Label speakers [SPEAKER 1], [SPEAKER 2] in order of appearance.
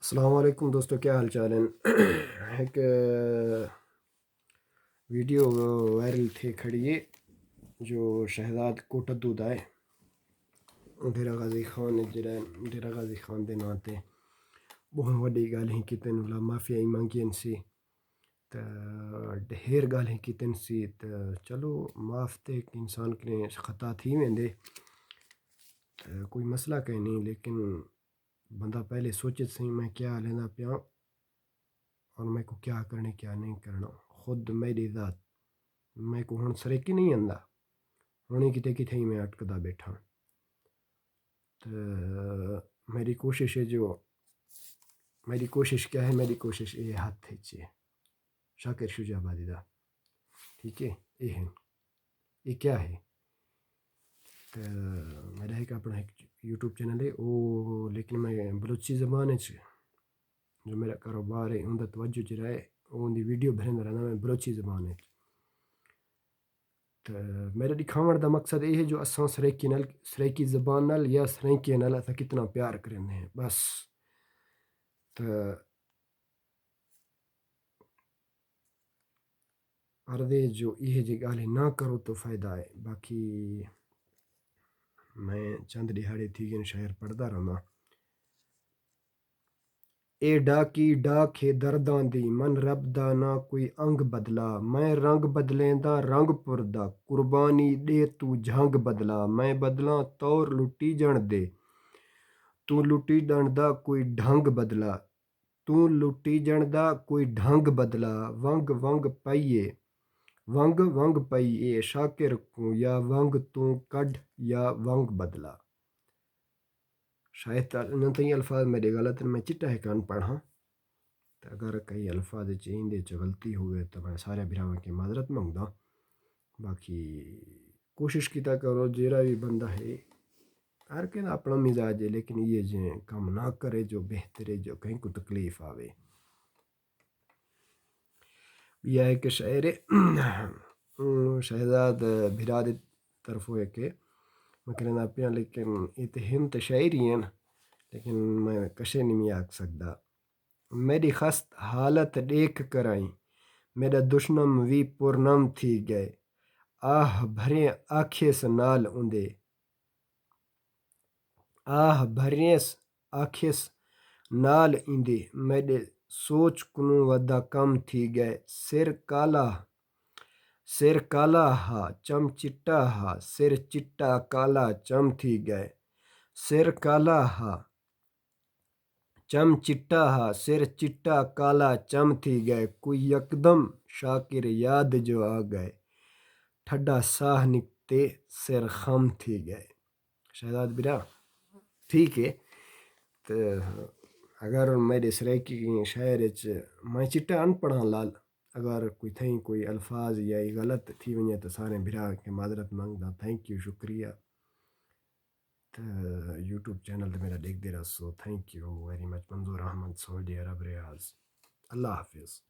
[SPEAKER 1] السلام علیکم دوستو، کیا حال چال ہیں؟ ایک ویڈیو وائرل تھی کھڑی ہے جو شہزاد کوٹدو دا ہے ڈیرہ غازی خان جڑا ڈیرہ غازی خان دے نام تے بہت وڈی گل ہی کتن ولا معافی منگین سی تو ڈھیر گل ہی کتن سی تو چلو معاف تے انسان کے خطا تھی ویندے کوئی مسئلہ کہیں نہیں، لیکن بندہ پہلے سوچے سی میں کیا لینا پیا اور میں کو کیا کرنے کیا نہیں کرنا. خود میری ذات میں کو ہن سریکی نہیں آندا، ہونی کتے کتھے ہی میں اٹکدا بیٹھا. تو میری کوشش کیا ہے، میری کوشش یہ ہاتھ ہے شاکر شجاع آبادی دا، ٹھیک ہے. یہ کیا ہے؟ تو میرا ایک اپنا ایک یوٹیوب چینل ہے وہ، لیکن میں بلوچی زبان جو میرا کاروبار ہے ان کا توجہ جڑا ہے ان دی ویڈیو بھرندا رہنا میں بلوچی زبان ہے. تو میرا دکھاون دا مقصد یہ ہے جو اساں سریکی زبان نال یا سریکی نال اساں کتنا پیار کرنے ہیں بس. تو عرضے جو یہ جی گالیں نہ کرو تو فائدہ ہے. باقی میں چند دہاڑے تھی گئے شاعر پڑھدا رہنا. اے ڈاکی ڈاک ہے درداں دی، من رب دا نہ کوئی انگ بدلا. میں رنگ بدلیندا رنگ پردا، قربانی دے تو جھنگ بدلا. میں بدلاں طور لٹی جان دے، تو لٹی جان دا کوئی ڈھنگ بدلا. تو لٹی جان دا کوئی ڈھنگ بدلا. ونگ ونگ پئیے ونگ ونگ پئیے شاکر کو، یا ونگ تو کڈ یا ونگ بدلا. شاید انتہی الفاظ میرے غلط ہیں، میں چٹا ہے کان پڑھا تو اگر کئی الفاظ چیندے چ غلطی ہوئے تو میں سارے بھراواں کی معذرت منگدا. باقی کوشش کیتا کرو جیڑا بھی بندہ ہے ہر کہ اپنا مزاج ہے، لیکن یہ جے کام نہ کرے جو بہتر ہے، جو کہیں کو تکلیف آوے. یہ ہے کہ شاعر شہزاد بھرا دی طرفوں ہے کہ میں کہنا پیا، لیکن یہ تو ہم تو شاعر ہی ہیں لیکن میں کشے نہیں آکھ سکدا. میری خست حالت دیکھ کر آئی، میرا دشنم وی پرنم تھی گئے. آہ بھرے آکھیس نال اندے، آہ بھریس آکھیس نال ایندے. میرے سوچ کنوں ودا کم تھی گئے. سر کالا ہا چم چٹا ہا، سر چٹا کالا چم تھی گئے. سر کالا ہا چم چٹا ہا، سر چٹا کالا چم تھی گئے. کوئی یکدم شاکر یاد جو آ گئے، ٹھڈا ساہ نکتے سر خم تھی گئے. شہزاد برا ٹھیک ہے. تو اگر میرے سریکی شاعر میں چٹا ان پڑھا لال، اگر کوئی تھیں کوئی الفاظ یا غلط تھی ونجے تو سارے بھرا کے معذرت منگدا. تھینک یو، شکریہ. تو یوٹیوب چینل تو میرا دیکھ دے رہا سو thank you very much. Manzoor Ahmed, Saudi عرب، ریاض. اللہ حافظ.